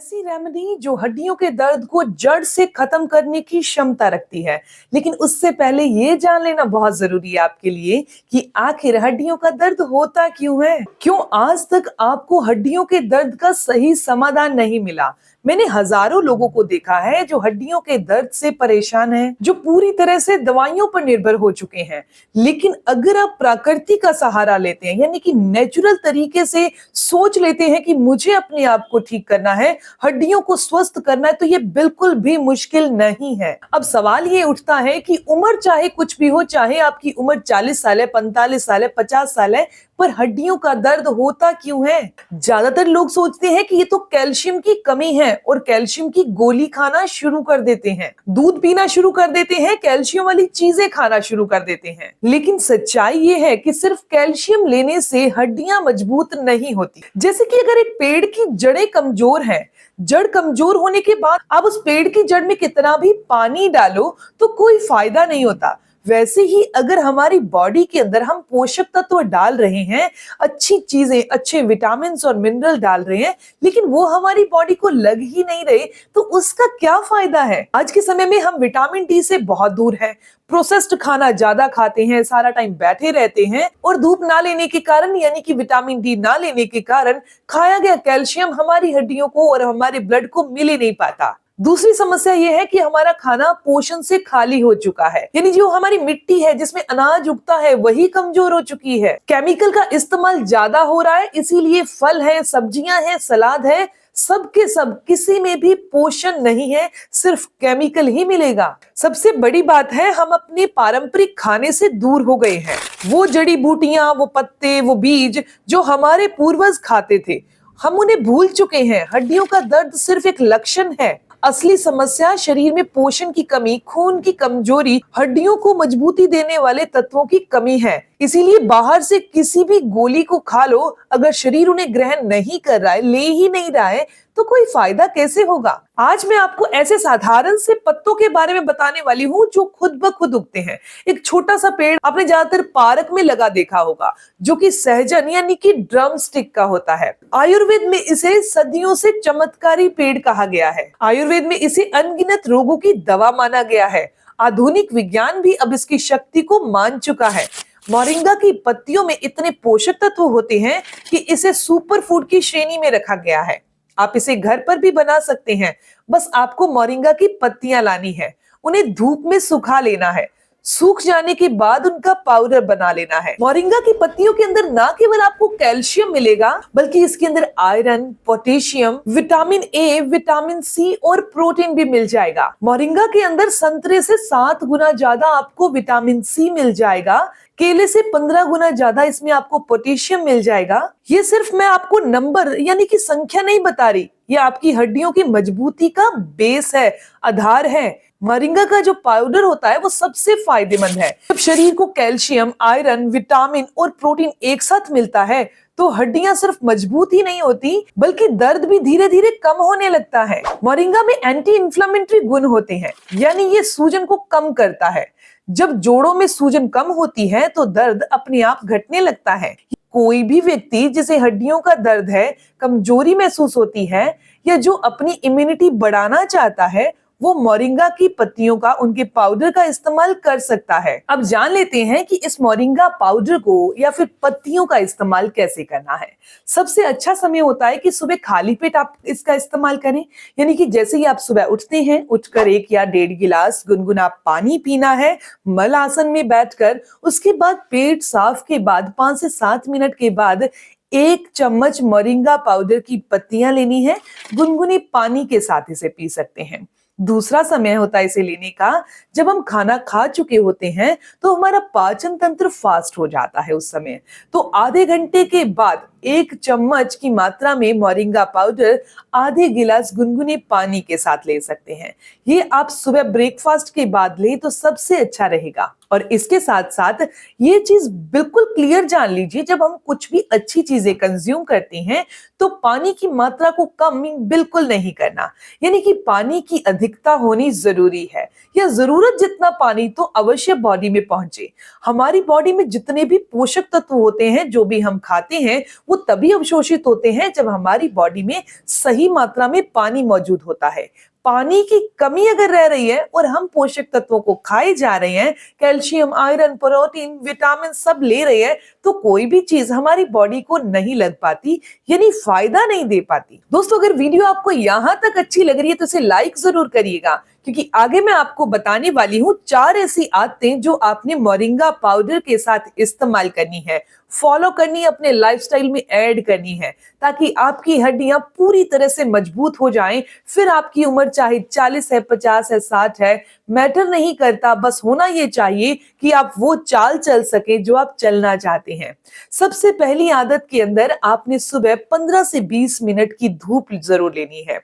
ऐसी रेमेडी जो हड्डियों के दर्द को जड़ से खत्म करने की क्षमता रखती है। लेकिन उससे पहले ये जान लेना बहुत जरूरी है आपके लिए कि आखिर हड्डियों का दर्द होता क्यों है। क्यों आज तक आपको हड्डियों के दर्द का सही समाधान नहीं मिला। मैंने हजारों लोगों को देखा है जो हड्डियों के दर्द से परेशान हैं, जो पूरी तरह से दवाइयों पर निर्भर हो चुके हैं। लेकिन अगर आप प्रकृति का सहारा लेते हैं, यानी कि नेचुरल तरीके से सोच लेते हैं कि मुझे अपने आप को ठीक करना है, हड्डियों को स्वस्थ करना है, तो ये बिल्कुल भी मुश्किल नहीं है। अब सवाल ये उठता है कि उम्र चाहे कुछ भी हो, चाहे आपकी उम्र 40 साल है, 45 साल है, 50 साल है, पर हड्डियों का दर्द होता क्यों है। ज्यादातर लोग सोचते हैं कि ये तो कैल्शियम की कमी है और कैल्शियम की गोली खाना शुरू कर देते हैं, दूध पीना शुरू कर देते हैं, कैल्शियम वाली चीजें खाना शुरू कर देते हैं। लेकिन सच्चाई ये है कि सिर्फ कैल्शियम लेने से हड्डियां मजबूत नहीं होती। जैसे कि अगर एक पेड़ की जड़ें कमजोर हैं, जड़ कमजोर होने के बाद आप उस पेड़ की जड़ में कितना भी पानी डालो तो कोई फायदा नहीं होता। वैसे ही अगर हमारी बॉडी के अंदर हम पोषक तत्व डाल रहे हैं, अच्छी चीजें, अच्छे विटामिन और मिनरल डाल रहे हैं, लेकिन वो हमारी बॉडी को लग ही नहीं रहे, तो उसका क्या फायदा है। आज के समय में हम विटामिन डी से बहुत दूर हैं, प्रोसेस्ड खाना ज्यादा खाते हैं, सारा टाइम बैठे रहते हैं और धूप ना लेने के कारण, यानी कि विटामिन डी ना लेने के कारण खाया गया कैल्शियम हमारी हड्डियों को और हमारे ब्लड को मिल ही नहीं पाता। दूसरी समस्या यह है कि हमारा खाना पोषण से खाली हो चुका है, यानी जो हमारी मिट्टी है जिसमें अनाज उगता है वही कमजोर हो चुकी है। केमिकल का इस्तेमाल ज्यादा हो रहा है, इसीलिए फल है, सब्जियां हैं, सलाद है, सब के सब किसी में भी पोषण नहीं है, सिर्फ केमिकल ही मिलेगा। सबसे बड़ी बात है, हम अपने पारंपरिक खाने से दूर हो गए हैं। वो जड़ी बूटियां, वो पत्ते, वो बीज जो हमारे पूर्वज खाते थे, हम उन्हें भूल चुके हैं। हड्डियों का दर्द सिर्फ एक लक्षण है, असली समस्या शरीर में पोषण की कमी, खून की कमजोरी, हड्डियों को मजबूती देने वाले तत्वों की कमी है। इसीलिए बाहर से किसी भी गोली को खा लो, अगर शरीर उन्हें ग्रहण नहीं कर रहा है, ले ही नहीं रहा है, तो कोई फायदा कैसे होगा। आज मैं आपको ऐसे साधारण से पत्तों के बारे में बताने वाली हूँ जो खुद ब खुद उगते हैं। एक छोटा सा पेड़ आपने ज्यादातर पार्क में लगा देखा होगा, जो कि सहजन यानी कि ड्रम स्टिक का होता है। आयुर्वेद में इसे सदियों से चमत्कारी पेड़ कहा गया है। आयुर्वेद में इसे अनगिनत रोगों की दवा माना गया है। आधुनिक विज्ञान भी अब इसकी शक्ति को मान चुका है। मोरिंगा की पत्तियों में इतने पोषक तत्व होते हैं कि इसे सुपर फूड की श्रेणी में रखा गया है। आप इसे घर पर भी बना सकते हैं, बस आपको मोरिंगा की पत्तियां लानी है, उन्हें धूप में सुखा लेना है, सूख जाने के बाद उनका पाउडर बना लेना है। मोरिंगा की पत्तियों के अंदर ना केवल आपको कैल्शियम मिलेगा, बल्कि इसके अंदर iron, potassium, vitamin A, vitamin C और प्रोटीन भी मिल जाएगा। मोरिंगा के अंदर संतरे से 7 गुना ज्यादा आपको विटामिन सी मिल जाएगा, केले से 15 गुना ज्यादा इसमें आपको पोटेशियम मिल जाएगा। ये सिर्फ मैं आपको नंबर यानी कि संख्या नहीं बता रही, ये आपकी हड्डियों की मजबूती का बेस है, आधार है। मोरिंगा का जो पाउडर होता है वो सबसे फायदेमंद है। जब शरीर को कैल्शियम, आयरन, विटामिन और प्रोटीन एक साथ मिलता है तो हड्डियां सिर्फ मजबूत ही नहीं होती, बल्कि दर्द भी धीरे धीरे कम होने लगता है। मोरिंगा में एंटी इंफ्लेमेटरी गुण होते हैं, यानी ये सूजन को कम करता है। जब जोड़ों में सूजन कम होती है तो दर्द अपने आप घटने लगता है। कोई भी व्यक्ति जिसे हड्डियों का दर्द है, कमजोरी महसूस होती है, या जो अपनी इम्यूनिटी बढ़ाना चाहता है, वो मोरिंगा की पत्तियों का, उनके पाउडर का इस्तेमाल कर सकता है। अब जान लेते हैं कि इस मोरिंगा पाउडर को या फिर पत्तियों का इस्तेमाल कैसे करना है। सबसे अच्छा समय होता है कि सुबह खाली पेट आप इसका इस्तेमाल करें, यानी कि जैसे ही आप सुबह उठते हैं, उठकर 1 या 1.5 गिलास गुनगुना पानी पीना है, मल आसन में बैठकर। उसके बाद पेट साफ के बाद 5 से 7 मिनट के बाद 1 चम्मच मोरिंगा पाउडर की पत्तियां लेनी है, गुनगुने पानी के साथ इसे पी सकते हैं। दूसरा समय होता है इसे लेने का जब हम खाना खा चुके होते हैं, तो हमारा पाचन तंत्र फास्ट हो जाता है उस समय। तो आधे घंटे के बाद 1 चम्मच की मात्रा में मोरिंगा पाउडर आधे गिलास गुनगुने पानी के साथ ले सकते हैं। ये आप सुबह ब्रेकफास्ट के बाद लें तो सबसे अच्छा रहेगा। और इसके साथ साथ ये चीज बिल्कुल क्लियर जान लीजिए, जब हम कुछ भी अच्छी चीजें कंज्यूम करते हैं तो पानी की मात्रा को कम बिल्कुल नहीं करना, यानी कि पानी की अधिकता होनी जरूरी है, या जरूरत जितना पानी तो अवश्य बॉडी में पहुंचे। हमारी बॉडी में जितने भी पोषक तत्व होते हैं, जो भी हम खाते हैं, वो वो तभी अवशोषित होते हैं जब हमारी बॉडी में सही मात्रा में पानी मौजूद होता है। पानी की कमी अगर रह रही है और हम पोषक तत्वों को खाए जा रहे हैं, कैल्शियम, आयरन, प्रोटीन, विटामिन सब ले रहे हैं, तो कोई भी चीज हमारी बॉडी को नहीं लग पाती, यानी फायदा नहीं दे पाती। दोस्तों, अगर वीडियो आपको यहाँ तक अच्छी लग रही है तो इसे लाइक जरूर करिएगा, क्योंकि आगे मैं आपको बताने वाली हूँ 4 ऐसी आदतें जो आपने मोरिंगा पाउडर के साथ इस्तेमाल करनी है, फॉलो करनी, अपने लाइफस्टाइल में ऐड करनी है, ताकि आपकी हड्डियां पूरी तरह से मजबूत हो जाएं। फिर आपकी उम्र चाहे 40 है, 50 है, 60 है, मैटर नहीं करता, बस होना ये चाहिए कि आप वो चाल चल सके जो आप चलना चाहते हैं। सबसे पहली आदत के अंदर आपने सुबह 15 से 20 मिनट की धूप जरूर लेनी है।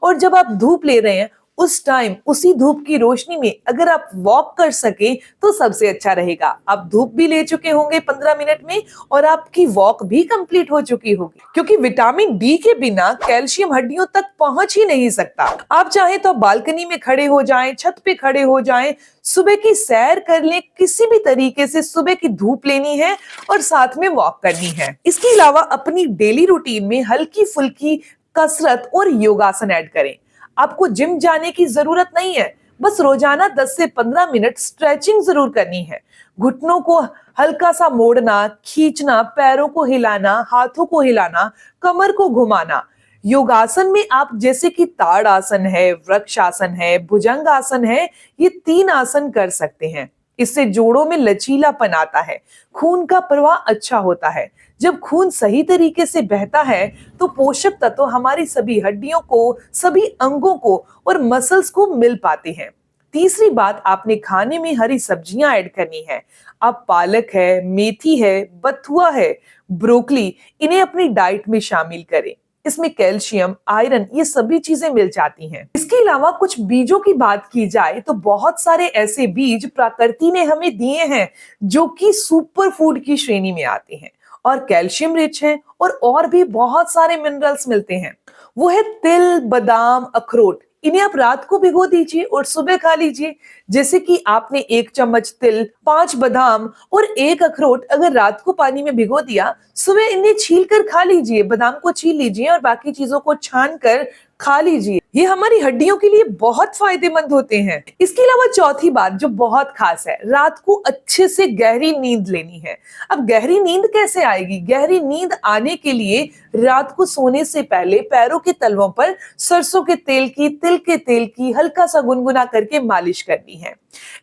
और जब आप धूप ले रहे हैं उस टाइम उसी धूप की रोशनी में अगर आप वॉक कर सके तो सबसे अच्छा रहेगा। आप धूप भी ले चुके होंगे 15 मिनट में और आपकी वॉक भी कंप्लीट हो चुकी होगी, क्योंकि विटामिन डी के बिना कैल्शियम हड्डियों तक पहुंच ही नहीं सकता। आप चाहे तो बालकनी में खड़े हो जाएं, छत पे खड़े हो जाएं, सुबह की सैर कर लें, किसी भी तरीके से सुबह की धूप लेनी है और साथ में वॉक करनी है। इसके अलावा अपनी डेली रूटीन में हल्की फुल्की कसरत और योगासन ऐड करें। आपको जिम जाने की जरूरत नहीं है, बस रोजाना 10 से 15 मिनट स्ट्रेचिंग जरूर करनी है। घुटनों को हल्का सा मोड़ना, खींचना, पैरों को हिलाना, हाथों को हिलाना, कमर को घुमाना। योगासन में आप जैसे कि ताड़ आसन है, वृक्ष आसन है, भुजंग आसन है, ये 3 आसन कर सकते हैं। इससे जोड़ों में लचीलापन आता है, खून का प्रवाह अच्छा होता है। जब खून सही तरीके से बहता है तो पोषक तत्व हमारी सभी हड्डियों को, सभी अंगों को और मसल्स को मिल पाते हैं। तीसरी बात, आपने खाने में हरी सब्जियां ऐड करनी है। आप पालक है, मेथी है, बथुआ है, ब्रोकली, इन्हें अपनी डाइट में शामिल करें। इसमें कैल्शियम, आयरन, ये सभी चीजें मिल जाती हैं। इसके अलावा कुछ बीजों की बात की जाए तो बहुत सारे ऐसे बीज प्रकृति ने हमें दिए हैं जो कि सुपर फूड की श्रेणी में आते हैं और कैल्शियम रिच है और भी बहुत सारे मिनरल्स मिलते हैं। वो है तिल, बादाम, अखरोट। इन्हें आप रात को भिगो दीजिए और सुबह खा लीजिए। जैसे कि आपने 1 चम्मच तिल, 5 बादाम और 1 अखरोट अगर रात को पानी में भिगो दिया, सुबह इन्हें छील कर खा लीजिए। बादाम को छील लीजिए और बाकी चीजों को छान कर खा लीजिए। ये हमारी हड्डियों के लिए बहुत फायदेमंद होते हैं। इसके अलावा चौथी बात जो बहुत खास है, रात को अच्छे से गहरी नींद लेनी है। अब गहरी नींद कैसे आएगी? गहरी नींद आने के लिए रात को सोने से पहले पैरों के तलवों पर सरसों के तेल की, तिल के तेल की हल्का सा गुनगुना करके मालिश करनी है।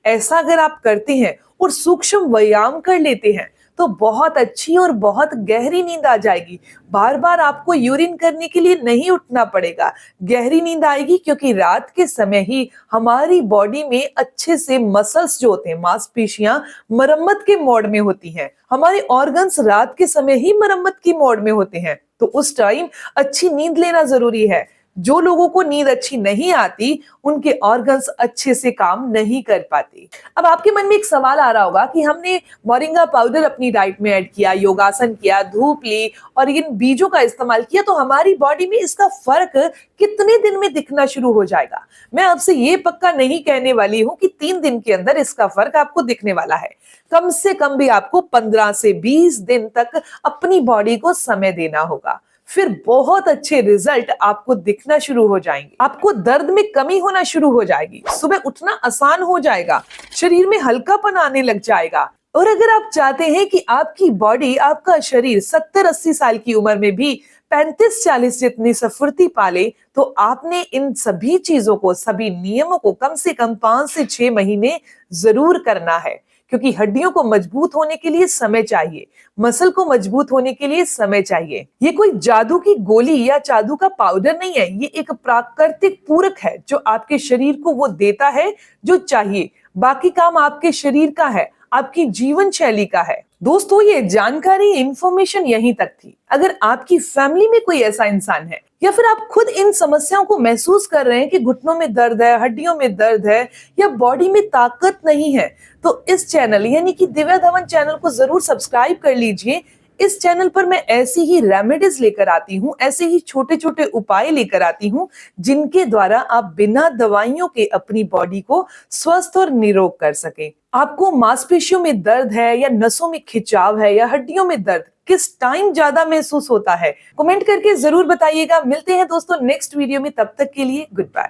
ऐसा अगर आप करते हैं और सूक्ष्म व्यायाम कर लेते हैं तो बहुत अच्छी और बहुत गहरी नींद आ जाएगी। बार बार आपको यूरिन करने के लिए नहीं उठना पड़ेगा। गहरी नींद आएगी क्योंकि रात के समय ही हमारी बॉडी में अच्छे से मसल्स जो होते हैं, मांसपेशियां मरम्मत के मोड में होती हैं। हमारे ऑर्गन्स रात के समय ही मरम्मत की मोड में होते हैं, तो उस टाइम अच्छी नींद लेना जरूरी है। जो लोगों को नींद अच्छी नहीं आती उनके ऑर्गन्स अच्छे से काम नहीं कर पाते। अब आपके मन में एक सवाल आ रहा होगा कि हमने मोरिंगा पाउडर अपनी डाइट में ऐड किया, योगासन किया, धूप ली और इन बीजों का इस्तेमाल किया, तो हमारी बॉडी में इसका फर्क कितने दिन में दिखना शुरू हो जाएगा? मैं आपसे ये पक्का नहीं कहने वाली हूं कि 3 दिन के अंदर इसका फर्क आपको दिखने वाला है। कम से कम भी आपको 15 से 20 दिन तक अपनी बॉडी को समय देना होगा, फिर बहुत अच्छे रिजल्ट आपको दिखना शुरू हो जाएंगे। आपको दर्द में कमी होना शुरू हो जाएगी, सुबह उठना आसान हो जाएगा, शरीर में हल्कापन आने लग जाएगा। और अगर आप चाहते हैं कि आपकी बॉडी, आपका शरीर 70-80 साल की उम्र में भी 35-40 जितनी स्फूर्ति पाले, तो आपने इन सभी चीजों को, सभी नियमों को कम से कम 5 से 6 महीने जरूर करना है। क्योंकि हड्डियों को मजबूत होने के लिए समय चाहिए, मसल को मजबूत होने के लिए समय चाहिए। ये कोई जादू की गोली या जादू का पाउडर नहीं है, ये एक प्राकृतिक पूरक है जो आपके शरीर को वो देता है जो चाहिए। बाकी काम आपके शरीर का है, आपकी जीवन शैली का है। दोस्तों, ये जानकारी, इंफॉर्मेशन यहीं तक थी। अगर आपकी फैमिली में कोई ऐसा इंसान है या फिर आप खुद इन समस्याओं को महसूस कर रहे हैं कि घुटनों में दर्द है, हड्डियों में दर्द है या बॉडी में ताकत नहीं है, तो इस चैनल यानी कि दिव्या धवन चैनल को जरूर सब्सक्राइब कर लीजिए। इस चैनल पर मैं ऐसी ही रेमेडीज लेकर आती हूँ, ऐसे ही छोटे छोटे उपाय लेकर आती हूँ जिनके द्वारा आप बिना दवाइयों के अपनी बॉडी को स्वस्थ और निरोग कर सके। आपको मांसपेशियों में दर्द है या नसों में खिंचाव है या हड्डियों में दर्द किस टाइम ज्यादा महसूस होता है, कमेंट करके जरूर बताइएगा। मिलते हैं दोस्तों नेक्स्ट वीडियो में, तब तक के लिए गुड बाय।